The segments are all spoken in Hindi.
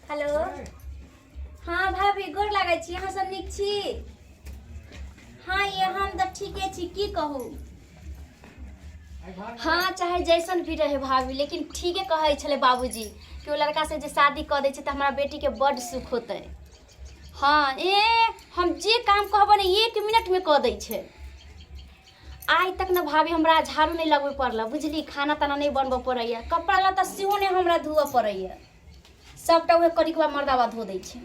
हेलो हाँ भाभी गोर लागै छी अहाँ सब नीक छी। हाँ ये हम तो ठीके छी की कहू। हाँ चाहे जैसन भी रहे भाभी लेकिन ठीके कहे छले बाबूजी कि वो लड़का से जे शादी कर दे तो हमारा बेटी के बड़ सुख होते। हाँ हम जे काम कहब ने 1 मिनट में कह दे छे। आज तक न भाभी हमरा झाड़ू नहीं लगबे पड़ल बुझली, खाना ताना नहीं बनबे पड़ैया, कपड़ा लत्ता सेहो नहीं हमरा धोअ पड़ैया, सबटा वह करिकवा मर्दावा धो दै छै।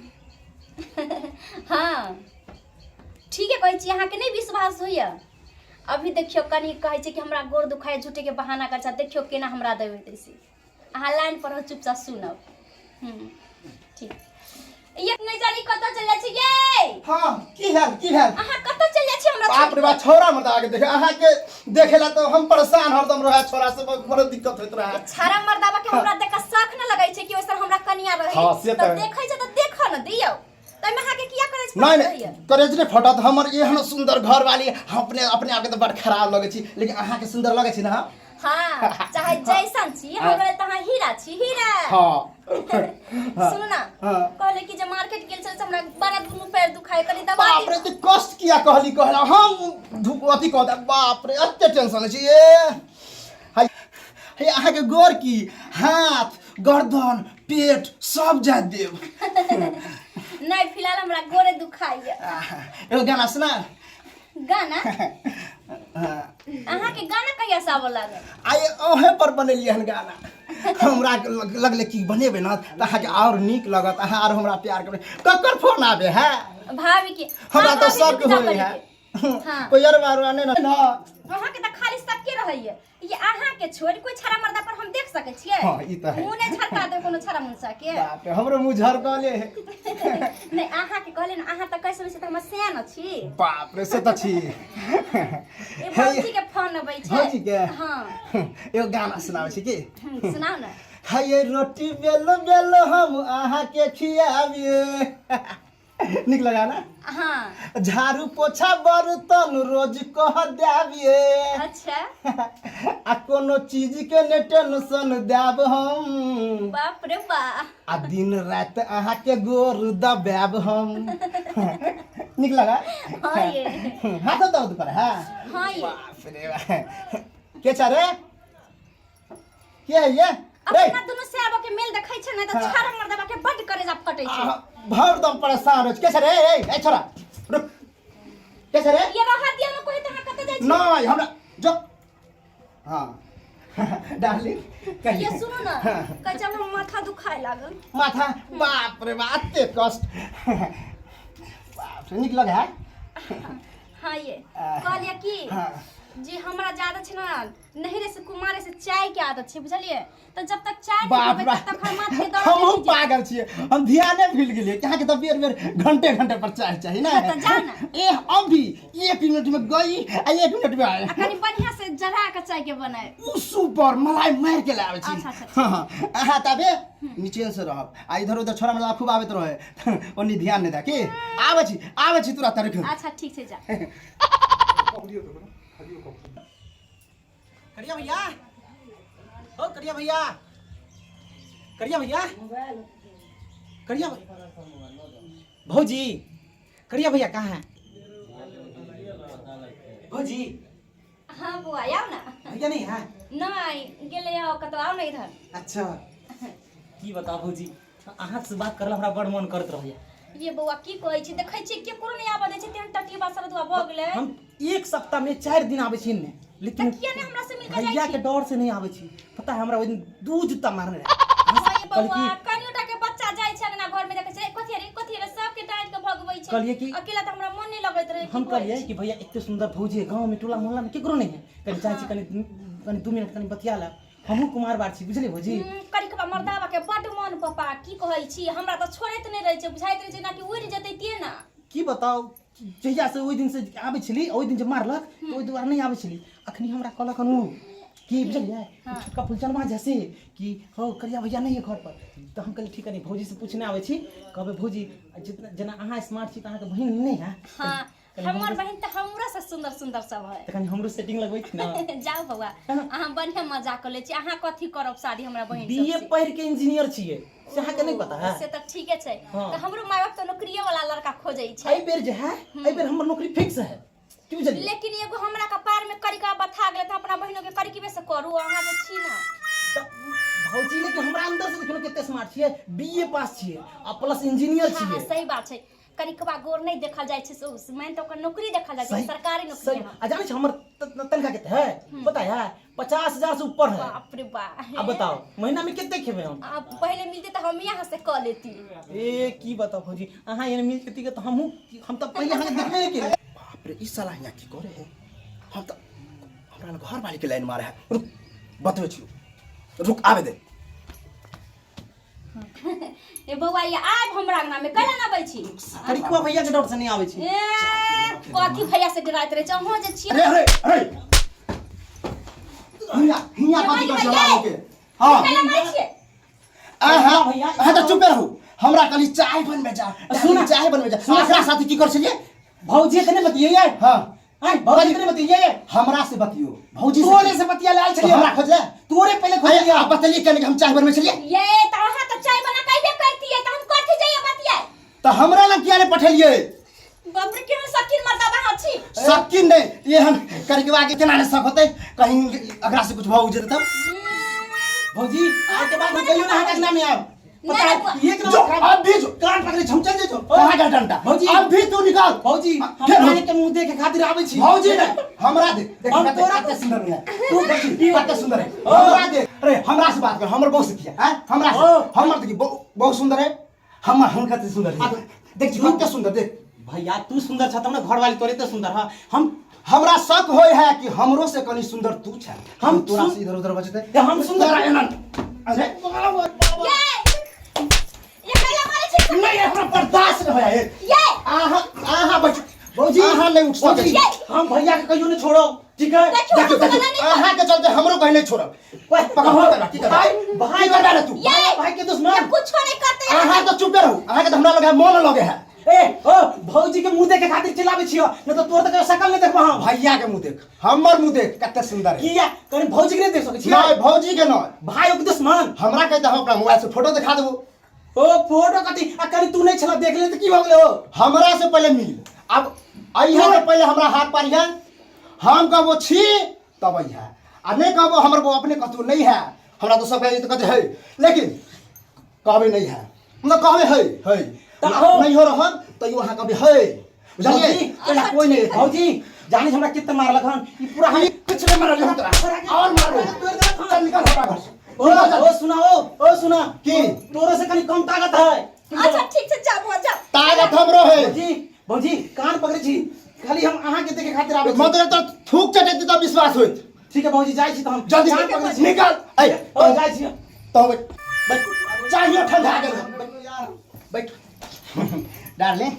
हाँ ठीक है कहै छी अहाँ के नहीं विश्वास होइया। अभी देखियो कनी कहै छै कि हमरा गोर दुखाय झूठे के बहाना कर छ, देखियो केना हमरा देबै तैसे। अहाँ लाइन पर हो चुपचाप सुनब। ठीक ये नहीं जानी कत चल जाय छी गे। हां की हाल अहाँ कत चल जाय छी हमरा। बाप रे बा छोरा मत आगे देखे अहाँ के देखेला तो हम परेशान हरदम रहा, छोरा से बड़ दिक्कत होत रहा। छारा मर्दावा के हमरा देख शक न लगै छै कि ओइसन हमरा कनिया रही। हां से त देखै छै त देख न दियौ तै में अहाँ के किया करे छै। नहीं करेज ने फटत हमर एहन सुंदर घर वाली अपने आगे तो बड़ खराब लगे छी, लेकिन अहाँ के सुंदर लगे छी ना। हाँ चाहे जैसन छी हमरा तहाँ हीरा छी हीरा। हाँ सुन ना कहले कि जे मार्केट गेल से हमरा बड़ा दुनु पैर दुखाय कनी दवा बाप रे ते कष्ट किया कहला हम अथी कह दे। बाप रे एते टेंशन छी ये हे अहाँ के गोर की हाथ गर्दन पेट सब जा देव। नहीं फिलहाल हमरा गोरे दुखाइया। एगो गाना सुना। गाना अहाँ के गाना कहिया से आवे लागल। आइ ओहे पर बनेलिए हन गाना, हमरा लगले कि बनेबे ना त अहाँ के और नीक लगत, अहाँ और हमरा प्यार करबे। ककर फोन आबे है भाभी के हमरा तो सब के होय है। हां कोई और बार ने ना अहाँ के त खाली सबके रहैया, ये अहाँ के छोड़ कोई छरा मर्दा पर हम देख सकै छियै। हां ई त है मुंह ने झरका दे कोनो छरा मुंसा के। बाप रे हमरो मुंह झरकले है। नहीं अहाँ के कहले न अहाँ त कैसे से त हम सयान छी। बाप रे से त छी। ए भौजी के फोन अबै छै। भौजी के हां एगो गाना सुनाबै छी की। सुनाओ न। हाय रोटी बेलो बेलो हम अहाँ के खियाबिए। निक लगा ना। हाँ झाड़ू पोछा बर्तन रोज कह देबिए। अच्छा आ कोनो चीज के ने टेंशन देब हम। बाप रे बा आ दिन रात अहाँ के गोर दबाब हम। निक लगा। हाँ ये हाथ दर्द करे है। हाँ ये बाप रे बा के छरे के है ये अपना दोनों से आबो के मेल देखै छै न त छारा मर्दावा के बड करे जा फटै छै। भर दम परेशान हो के छरे ए छोरा रुक के छरे ये रहा दिया न कोई त कत जाय छै। नहीं हमरा जो हां डार्लिंग कहिए ये सुनो न कच्चा हम माथा दुखाय लागल। माथा बाप रे बाप एते कष्ट। बाप रे निक लगे है। हाँ ये कहलिए की जी हमरा ज्यादा छै ना नहिरे से कुमारे से चाय के आदत छै बुझलिए, तो जब तक चाय नहीं पीबे तब तक माथ के दर्द हम नहीं पागल छिए, हम ध्यान भूल गेलिए कि के तो बेर बेर घंटे घंटे पर चाय चाहिए ना। तो जा ना ए अभी 1 मिनट में गई आ 1 मिनट में आए। कनी बढ़िया से जरा के चाय के बनाए उ सुपर मलाई मार के लावे छी। अच्छा हां अहाँ तबे नीचे से रहब आ इधर उधर छोरा मतलब खूब आबत रहे ओनी ध्यान नहीं दा की आवे छी तुरंत रख। अच्छा ठीक से जा। करिया भैया ओ करिया भैया करिया भैया करिया भौजी करिया भैया कहाँ है भौजी। हाँ बुआ आओ ना। भैया नहीं है नहीं गेले आओ कतो आओ ना इधर। अच्छा की बताओ भौजी अहाँ से बात करला हमरा बड़ मन करत रहैया। ये बउआ की कहै छी देखै छी के कोनो नहीं आबा दे छै तेन टटिया बासर दुआ भ गेले। हम 1 सप्ताह में 4 दिन आबै छी ने, लेकिन किया ने हमरा से मिल के भैया जाई के छी। डर से नहीं आबै छी। पता है हमरा ओइ दिन 2 जूता मारने रहे। हां ये बउआ कनियोटा के बच्चा जाय छै ना घर में देखै छै कथि रे सब के डांट के भगबै छै। कहलिए कि अकेला त हमरा मन नहीं लगैत रहे। हम कहलिए कि भैया इतने सुंदर भौजी है गांव में टोला मोहल्ला में केकरो नहीं है, कनी चाची कनी 2 मिनट कनी बतिया ला। हमहू कुमार बार छी बुझली भौजी। करिकबा मर्दावा के बड मन पापा की कहै छी हमरा त छोड़ैत नहीं रहै छै बुझाइत रहै छै ना कि उड़ जेतै ते ना। की बताओ जहिया से ओइ दिन से आबै छली ओइ दिन जे मारलक तो ओइ दुआर नहीं आबै छली। अखनी हमरा कहलक नु कि बुझलिए छोटका फुलचनमा जैसे कि हो करिया भैया नहीं है घर पर, तो हम कहलिए ठीक है नहीं भौजी से पूछने आबै छी कहबे भौजी जितना जना अहाँ स्मार्ट छी त अहाँ के बहिन नहीं है। हां हमर बहन त हमरा से सुंदर सुंदर सब है। त कनी हमरो सेटिंग लगबै छी ना। जाओ बउआ अहाँ बढ़िया मजाक कर ले छी। अहाँ कथी करब शादी हमरा बहन से? बीए पढ़ के इंजीनियर छियै से अहाँ के नहीं पता है? से त ठीके छै। हाँ। त हमरो माय बाप त नौकरिये वाला लड़का खोजै छै। एहि बेर जे है एहि बेर हमर नौकरी फिक्स है की बुझलिए। लेकिन एगो हमरा कपार में करिका बथा गेल त अपना बहिनो के करिकबे से करू। अहाँ जे छी ना भौजी लेकिन हमरा अंदर से देखियो कते स्मार्ट छियै, बीए पास छियै आ प्लस इंजीनियर हाँ, छियै। सही बात छै। करिकबा गोर नहीं देखल जाय छै, मैंने तो ओकर नौकरी देखल जाय छै, सरकारी नौकरी है। आ जाने छ हमर तनखा कते है पता है? 50,000 से ऊपर है। बाप रे बाप। अब बताओ महीना में कितने खेबे हम? आप पहले मिलते तो हम यहाँ से क लेती। ए की बताओ भौजी अहाँ एने मिल के त हम त पहले अहाँ देखबे नहीं केले। बाप रे ई साला यहाँ की करे है? हम त हमरा घर वाली के लाइन मारे है। रुक बतबै छी, रुक आवे दे। ए बौआ ये आब हमरा अंगना में कला ना आबै छी। करिकवा भैया के डर से नहीं आवे छी। ए कथी भैया से डराइत रहे छ? अहाँ जे छी अरे अरे अरे हिया कथी कर छ बाबू के? हां कला मारै छी। आहा आहा त चुप रहू। हमरा कली चाय बनबे जा। सुन चाय बनबे जा। एकरा साथी की कर छलिए? भौजी के नहीं बतियै। हां हां भौजी के नहीं बतियै। हमरा से बतियो। भौजी तोरे से बतिया लाल छलिए। हमरा खोजले तोरे पहले खोज लिया। आप बतलिए केने हम चाय बनबे छलिए? ये त अहाँ त चाय बना कइबे करती है त हम कथी जाइए बतिया? त हमरा लग किया ने पठेलिए? बाप रे केहन सकीन मर्दा बहा छी। सकिन नहीं ये हम करके के केना ने सक होते कहीं अगरा से कुछ भाव जेते तब। भौजी आज के बाद में कहियो ना हटा के नाम में आओ। पता है एक जो अब भी जो कान पकड़े हम चल जो। कहां का डंडा? भौजी अब भी तू निकाल। भौजी फिर हम के मुंह देखे खातिर आवे छी। भौजी ने हमरा दे देख हम तोरा कते सुंदर है। तू देखी कते सुंदर है। हमरा दे। अरे हमरा से बात कर। हमर बहुत सिखिया हैं हमरा से। हमर देखी बहुत सुंदर है। हम कते सुंदर है। देख कते सुंदर देख। भैया तू सुंदर छ त ना घर वाली तोरे त सुंदर है। हम हमरा शक होय है कि हमरो से कनी सुंदर तू छ। हम तोरा से इधर उधर बचते हम सुंदर है ना। अरे ये कला मारै छी। नहीं हमरा बर्दाश्त नहीं होया है। ये आहा बच भौजी आहा नहीं उठ सके। हम भैया के कहियो नहीं छोड़ो ठीक है। देखो आहा के चलते हमरो कहीं नहीं छोड़ब। पकड़ कर की कर भाई कर रे तू। भाई के दुश्मन कुछ नहीं करते। आहा तो चुप रहो। आहा के हमरा लगे मन लगे है। ए ओ भौजी के मुंह देखे खातिर चिल्लावे छियो न तो तोर तक शकल नहीं देखबा हम। भैया के मुंह देख हमर मुंह देख कते सुंदर है। किया कहीं भौजी के नहीं देख सके छियो? नहीं भौजी के नहीं भाई के दुश्मन। हमरा कहते हम अपना मोबाइल से फोटो दिखा देबो। ओ फोटो कथी आ कहीं तू नहीं छला देख ले त की हो गेलो? हमरा से पहले मिल। अब अइहा से पहले हमरा हाथ पारिया हम कहबो छी तब अइहा आ नहीं कहबो हमर वो अपने कहतू नहीं है। हमरा तो सब कहते कहते है लेकिन कहबे नहीं है। मतलब कहबे है नहीं हो रहन तो यो वहां कहबे है। बुझलिए पहले कोई नहीं भौजी जानी हमरा कितना मारलक हन ई पूरा हम कुछ नहीं मारल हम तोरा और मारो चल निकल हटा घर से। ओ सुना की तोरे से कहीं कम ताकत है। अच्छा ठीक से जाबो जा। ताकत हमरो है। भौजी कान पकड़े छी खाली हम अहाँ के देखे खातिर आवे छी। मतलब तो थूक चटे त विश्वास होइत। ठीक है भौजी जाई छी त हम जल्दी कान पकड़े छी। निकल ए ओ जाई छी तो बैठ चाहिए ठंडा गेल यार बैठ। डार्लिंग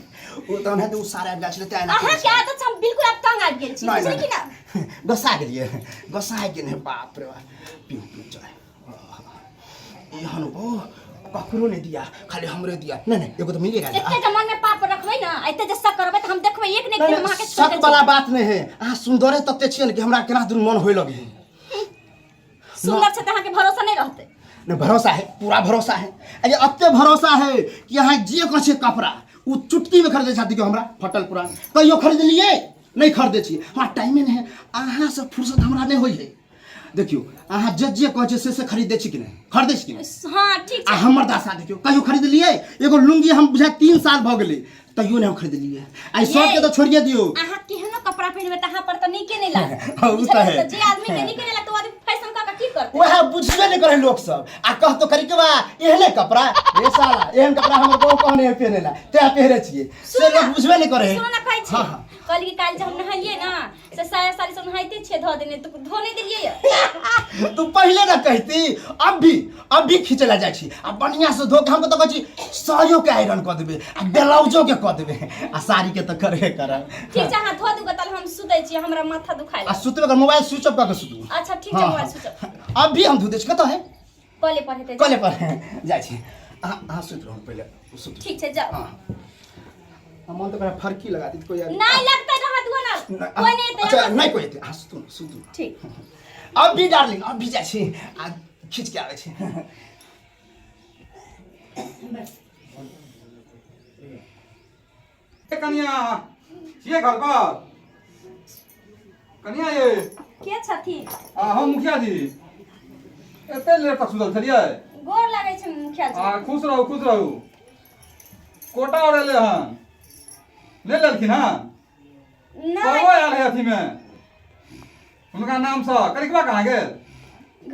वो तो है तो सारे गाछ लेते आना। अहाँ के आदत से हम बिल्कुल अब तंग आ गेल छी। बुझली कि ना? गोसा गेलिए गोसा गेल बाप रे पी चाय एहन ओ ककरो नहीं दिया खाली हमरे दिया। नहीं एगो तो मिलेगा। एते जे मन में पाप रखबै ना एते जे शक करबै त हम देखबै एक नहीं कि हम अहाँ के शक वाला बात नहीं है। अहाँ सुंदरे तते छियै कि हमरा केना दुन मन होय लगे। सुंदर से त अहाँ के भरोसा नहीं रहते। नहीं भरोसा है पूरा भरोसा है। अरे अत्ते भरोसा है कि यहाँ जे कछे कपड़ा उ चुटकी में खरीदे छथि के हमरा फटल पूरा कहियो खरीद लिए नहीं खरीदे छी। हमरा टाइमे नहीं है। अहाँ से फुर्सत हमरा नहीं होई है। देखियो अहाँ जे कहे से खरीदे छी कि नहीं खरीदे छी कि नहीं? हां ठीक आ छै। हमर दासा देखियो कहियो खरीद लिए एगो लुंगी हम बुझा 3 साल भ गेलै तइयो नहीं खरीद लिए। आई सब के तो छोड़िए दियो। अहाँ केहनो कपड़ा पहिरबै त अहाँ पर त नीके नहीं लागे। उ त है। जे आदमी के नीके नहीं लागत ओ आदमी फैशन का की करते? वह बुझबे नहीं करे लोग सब आ कहतो करी के बा एहने कपड़ा रे साला एहन कपड़ा हमर बहु कहने है पहनेला ते पहरे छिए से लोग बुझबे नहीं करे। सुन ना कहै छी कल की काल जे हम नहाइए ना से साया साड़ी सब नहाइते छे धो देने तो धो नहीं दिलिए। तू पहले ना कहती अब भी खींचला जाय छी आ बढ़िया से धो के हमको तो कहै छी सायो के आयरन क देबे आ ब्लाउजो के क देबे आ साड़ी के तो करे कर। ठीक छै हां धो दूगा तल हम सुतै छी हमरा माथा दुखाइल। आ सुतबे कर मोबाइल स्विच ऑफ करके सुतू। अच्छा ठीक छै मोबाइल स्विच ऑफ। अब भी हम धो दे छी कतो है कले पर हेतै कले पर जाय छी। आ सुत रहो पहले सुत। ठीक छै जाओ। हम तो करा फरकी लगा दी कोई नहीं लगता रहा दुआ ना कोई नहीं अच्छा नहीं कोई हाँ सुतू ठीक अब भी डार्लिंग अब भी जाइ छी आ खींच के आवे छी कनिया छिए घर पर कनिया ये के छथि हम मुखिया जी एते लेट तक सुतल छलिए गोर लागै छै मुखिया जी खुश रहू कोटा ओरेले हन ले लेलखिन हन नहीं कबो आयल है अथी में उनका नाम से करिकबा कहाँ गेल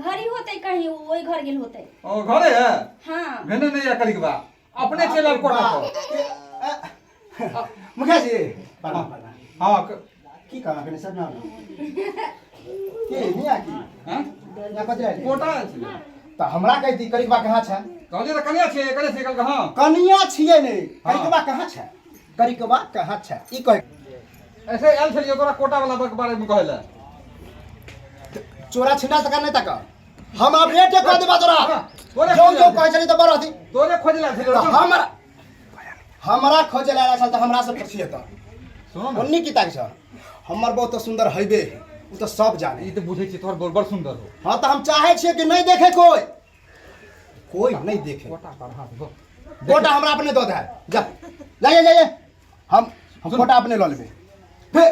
घरी होते कहीं वही घर गेल होते ओ घरे है हाँ भेने नहीं है करिकबा अपने चलल कोटा पर मुखिया जी प्रणाम हाँ की कहा कने सब ना के मिया की हैं या बजरा कोटा आयल छलै त हमरा कहि दी करिकबा कहाँ छै कहलिए त कनिया छिए करे से कल कहाँ कनिया छियै ने करिकबा कहाँ छै करिकबा कहाँ छै ई कह ऐसे आयल छलिए तोरा कोटा वाला के बारे में कहले चोरा छिना तक नहीं तक हम अब रेट कह देबा तोरा तोरे जो जो कह चली त बड़ अथी तोरे खोजला त छलिए हमरा खोजे ला छल त हमरा से पूछिए त सुनो ना ओन्नी की ताक छ हमर बहुत सुंदर हइबे उ त सब जाने ई त बुझै छी तोहर बड़ सुंदर हो हां त हम चाहे छिए कि नहीं देखे कोई नहीं देखे कोटा पर हाथ दो कोटा हमरा अपने दो दे जा ले हम कोटा अपने ल लेबे फे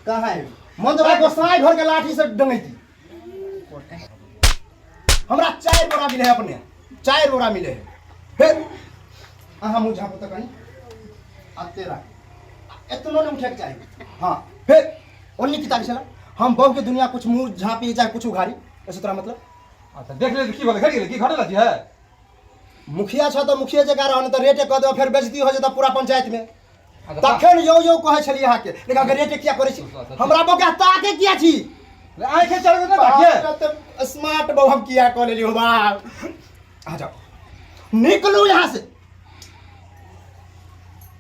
कहां है मंदरा गोसाई घर के लाठी से डंगैती हमरा 4 बोरा मिले है अपने 4 बोरा मिले है फे अहाँ मुझ झापो त कनी आ तेरा एतनो ने उठे के चाहिए हां फे ओन्नी किताब छला हम बहु के दुनिया कुछ मुंह झापी चाहे कुछ उघारी ऐसे तोरा मतलब अच्छा देख ले की बोले घड़ी की घड़े लगी है मुखिया छ त मुखिया जगह रहन त रेटे कह दो फिर बेइज्जती हो जता पूरा पंचायत में अच्छा, तखन यो कहे छली यहाँ के लेकिन अगर रेटे किया करे छी हमरा बका ताके किया छी आंखें चढ़ गए ना देखिए तो स्मार्ट बहु हम किया कह लेली हो बा आ जाओ निकलो यहाँ से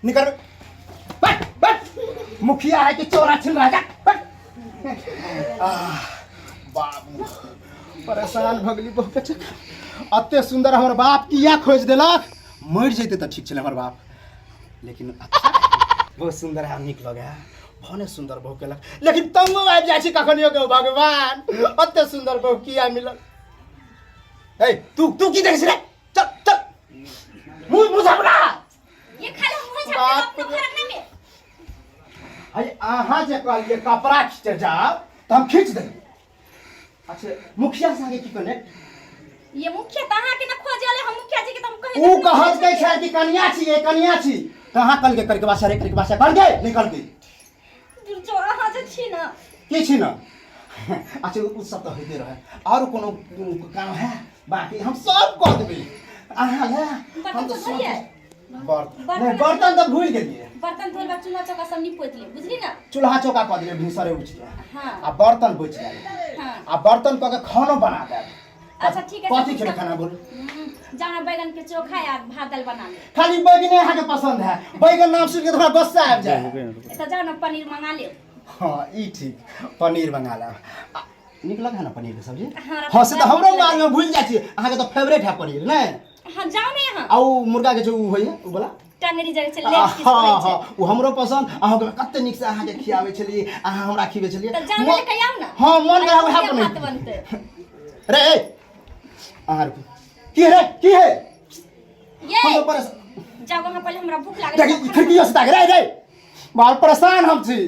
निकल बट मुखिया है कि चोरा छिन रहा बट बाबू परेशान भगली बहु के अत्ते सुंदर हमर बाप किया खोज देलक मर जैते त ठीक छले हमर बाप लेकिन बहुत सुंदर है निक लगे भने सुंदर बहु केलक लेकिन तंगो आबि जाइ छी कखनियो के भगवान अत्ते सुंदर बहु किया मिलल ए तू की देखै छी रे चल चल मुंह झापना ये खाली मुंह झापना फरक नहीं में अरे आहा जे कहलिए कपड़ा खींच जाओ तो हम खींच देंगे अच्छा मुखिया संगे की कनेक्ट ये मुखिया तहां के न खोजले हम मुखिया जी के त हम कहे ऊ कहत गई छै कि कनिया छी कहां कल के करके बासा रे करके बासा कर गए निकल गई दूर जो अहां जे छी न की छी ना अच्छा उ सब तो होते रहे और कोनो काम है बाकी हम सब कह देबे आहा ले हम तो सब बर्तन तो भूल गेलिए बर्तन धोल बा चूल्हा चौका सब निपोत ले बुझली ना चूल्हा चौका कह दिए भिसरे उठ के हां आ बर्तन बच जाए हां आ बर्तन क के खाना बना दे अच्छा ठीक है कथी खेले खाना बोल जाना बैगन के चोखा या भात दाल बना ले खाली बैगन यहाँ के पसंद है बैगन नाम सुन के थोड़ा गुस्सा आ जाए तो जाओ ना पनीर मंगा ले हाँ ई ठीक पनीर मंगा ला निक लगे है ना पनीर के सब्जी हाँ, हाँ से तो हमरो मार में भूल जाए छी अहाँ के तो फेवरेट है पनीर ने हां जाओ ना यहां आ उ मुर्गा के जो होय है उ वाला टनेरी जरे से लेग पीस हाँ करे हाँ उ हमरो पसंद अहाँ के कते निक से अहाँ के खियावे छली अहाँ हमरा खियावे छली तो जाओ ले के आओ ना हां मन करे है भात पनीर बनते रे अहाँ की है ये हम तो परेशान जाओ वहां पहले हमरा भूख लागे देखी खिड़की से ताक रे बहुत परेशान हम छी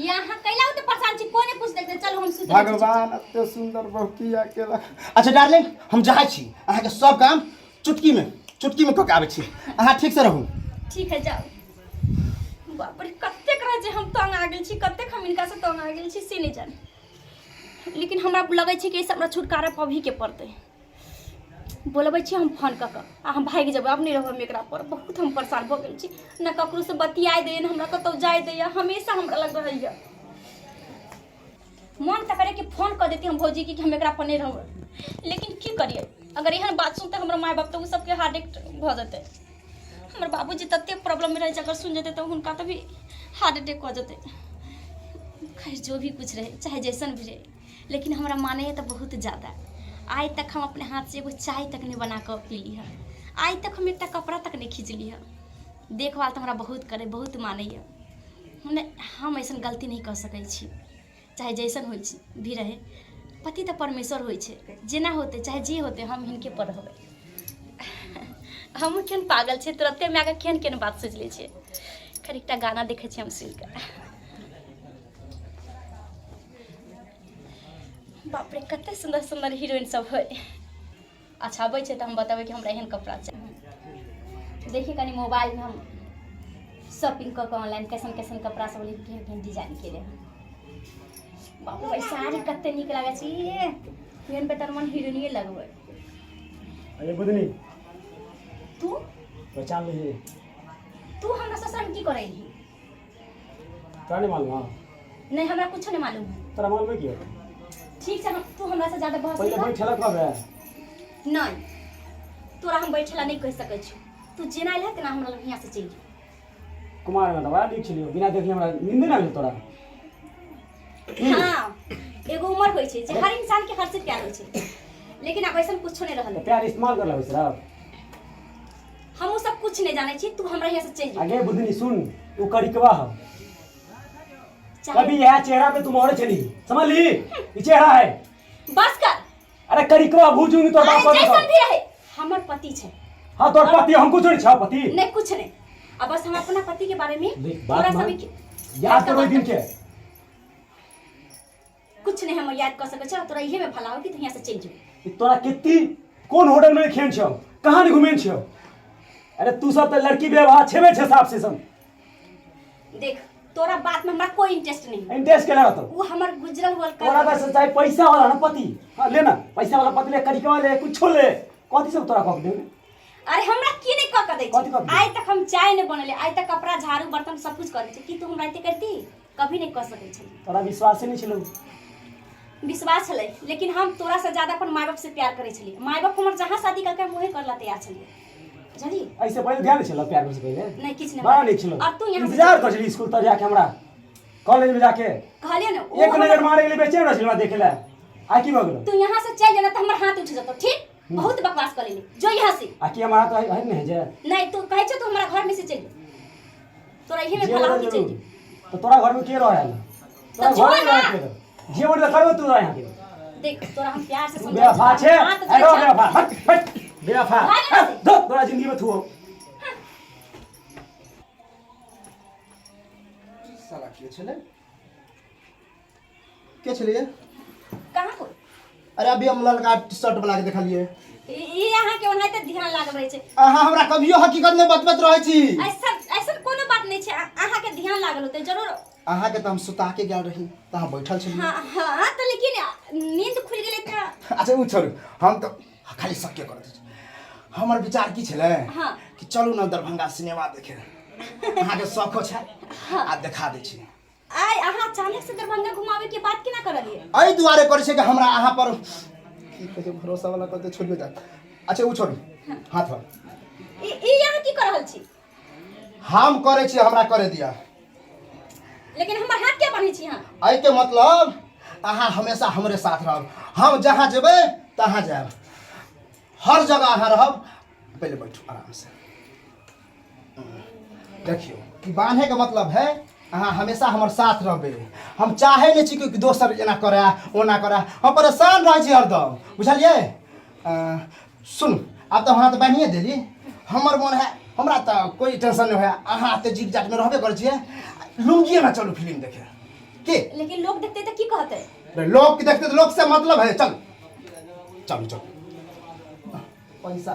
यहाँ कैला तो परेशान छी कोने पूछ देखते चलो हम सुते भगवान अत्ते सुंदर बहु किया केला अच्छा डार्लिंग हम जाय छी अहाँ के सब काम चुटकी में क के आबै छी अहाँ ठीक से रहू ठीक है जाओ बाप रे कत्ते करे जे हम तंग आ गेल छी कत्ते हम इनका से तंग आ गेल छी से नहीं जाने लेकिन हमरा लगे छी कि इस हमरा छुटकारा पभी के पड़ते बोलबै छी हम फोन क आ हम भाग जेबै अब नहीं रहब एकरा पर बहुत हम परेशान भ गेल छी न ककरो से बतियाय दे न हमरा कतौ जाय दे हमेशा हमरा लग रहैया मन त करे कि फोन कर देती हम भौजी की कि हम एकरा पर नहीं रहब लेकिन की करिए अगर एहन बात सुनते हमरा माय बाप तो उ सबके हार्ट अटैक भ जेतै हमर बाबूजी तते प्रॉब्लम में रहे अगर सुन जेते तो हुनका तो भी हार्ट अटैक हो जेतै खैर जो भी कुछ रहे चाहे जैसन भी रहे लेकिन हमरा माने है तो बहुत ज़्यादा आज तक हम अपने हाथ से एगो चाय तक नहीं बना कर पी ली है आज तक हम एक कपड़ा तक नहीं खींच ली है देखभाल तो हमरा बहुत करे, बहुत मानैए। हम ऐसा गलती नहीं कर सकै छी, चाहे जैसन हो भी रहे। पति तो परमेश्वर होइ छै, जेना होते चाहे जे होते हम हिनके पर रहबै। हम केन पागल छै, तुरंते में आके केन बात सोच ले छियै। खैर एकटा गाना देखे छी हम सुन के, बाप रे कते सुंदर सुंदर हीरोइन सब है। अच्छा अबै छै तो हम बताबै कि हमरा एहन कपड़ा चाहिए। देखिए कनी मोबाइल में हम शॉपिंग कर के ऑनलाइन कैसन कैसन कपड़ा सब केहन केहन डिजाइन के रहे। बाबू भाई साड़ी कते निक लागे छै, ये केहन पे तरमन हीरोइने लगबै। अरे बुदनी तू पहचान लीजिए। तू हमरा ससुर में की करे रही? तोरा नहीं मालूम? हाँ नहीं हमरा कुछ नहीं मालूम है। तोरा मालूम है क्या? ठीक है तू हमरा से ज्यादा बहस पहले नहीं बैठला कब है? नहीं तोरा हम बैठला नहीं कह सकै छी। तू जेना एले तेना हमरा यहाँ से चल। कुमार में बड़ा नीक छलियो, बिना देखले हमरा नींद ना आवे तोरा। हाँ एगो उम्र होइ छै जे हर इंसान के हर से प्यार होइ छै, लेकिन अब ऐसा कुछ नहीं रहल। प्यार इस्तेमाल कर लो सिर्फ। हम वो सब कुछ नहीं जाने छी, तू हमरा यहाँ से चल। आगे बुदनी सुन, वो करिकवा है। चाहे कभी यह चेहरा पे तुम और चली, समझ ली? ये चेहरा है। बस कर। अरे करिकवा भूजूंगी तो बाप अरे जैसन को। भी रहे हमर पति छै। हाँ तोर पति, हमको छोड़ छा पति। नहीं कुछ नहीं, अब बस हम अपना पति के बारे में देख, थोड़ा बात सा मान। भी याद करो दिन के। कुछ नहीं हम याद कर सकै छी। तोरा इहे में भला हो कि तू यहाँ से चल जो। तोरा कितनी कौन होटल में खेन छौ, कहां घुमेन छौ? अरे तू सब तो लड़की व्यवहार छेबे छे साफ से सब। देख तोरा बात में हमरा कोई इंटरेस्ट नहीं। इंटरेस्ट केला तो वो हमर गुजरल हुआ तोरा बस चाहे पैसा वाला ना पति। हां ले ना पैसा वाला पति ले, करिकवा ले, कुछो ले, कथि सब तोरा कह दे। अरे हमरा की नहीं कह दै कथि कह छी? दे? आज तक हम चाय नहीं बनले, आज तक कपड़ा झाड़ू बर्तन सब कुछ करे छी कि तू हमरा एते करती? कभी नहीं कर सकै छी। तोरा विश्वास नहीं छलो। विश्वास छलै, लेकिन हम तोरा से ज्यादा अपन माय बाप से प्यार करे छलिए। माय बाप हमर जहां शादी करके मुहे करला तैयार छलिए, जल्दी ऐसे पहले ध्यान नहीं छलो प्यार में से पहले? नहीं किछ नहीं बड़ा नहीं छलो। अब तू यहाँ इंतजार कर छली स्कूल तक जाके, हमरा कॉलेज में जाके कहलिए ना एक नजर मारे के लिए बेचैन रहल देखे ला। आ की भगलो? तू यहाँ से चल जाना तो हमर हाथ उठ जतो। ठीक बहुत बकवास कर लेली, जो यहाँ से। आ की हमारा तो है नहीं जे। नहीं तू कहे छ तू हमरा घर में से चल। तोरा इहे में जे भला बोला हो कि जरूर। चल। तो तोरा घर में के रहे है? तोरा तो घर में जो रहे के जे बोल करबो तू यहाँ के। देख तोरा हम प्यार से समझा। बेवफा छे, अरे बेवफा हट हट बेवफा। दो तोरा जिंदगी में थू साला के छले? के छले? कहां को? अरे अभी हम लड़का टी-शर्ट बना के देखलिए। ई यहाँ के ओनाहिते ध्यान लागल रहे छै। अहाँ हमरा कभियो हकीकत में बतबत रहे छी। ऐसा कोनो बात नहीं छै, अहाँ के ध्यान लागल होते जरूर। अहाँ के तो हम सुता के गेल रही, तहाँ बैठल छली। हाँ तो लेकिन नींद खुल गेले त। अच्छा उ छोड़ू, हम तो खाली शक के करत छी। हमर विचार की छले हाँ। कि चलू ना दरभंगा सिनेमा देखे। अहाँ के शौक छै आ देखा दै छी। आइ अहाँ अचानक से दरभंगा घुमावे के बात केना करलिए? एहि दुआरे करे छै कि हमरा अहाँ पर की कहै छै भरोसा वाला कहते छोड़बे जा। अच्छा उ छोड़ू, हाथ पर। ई यहाँ की कर रहल छी? हम करे छी, हमरा करे दिया। लेकिन हमर हाथ क्या बांधे छी यहाँ? एहि के मतलब अहाँ हमेशा हमरे साथ रहब। हम जहाँ जेबै तहाँ जायब, हर जगह अहाँ रहब। पहले बैठू आराम से। देखियो कि बांधे के मतलब है अहाँ हमेशा हमर साथ रहबे। हम चाहे नहीं छी कि दोसर एना करे ओना करे, हम परेशान रह छी हरदम, बुझलिए? सुन अब तो वहाँ तो बांधिए देली, हमर मन है, हमरा तो कोई टेंशन नहीं है। अहाँ तो जीत जाट में रहबे कर छिए, लुंगिए में चलू फिल्म देखे के। लेकिन लोग देखते तो की कहते? लोग के देखते तो लोग से मतलब है। चल चल चल पैसा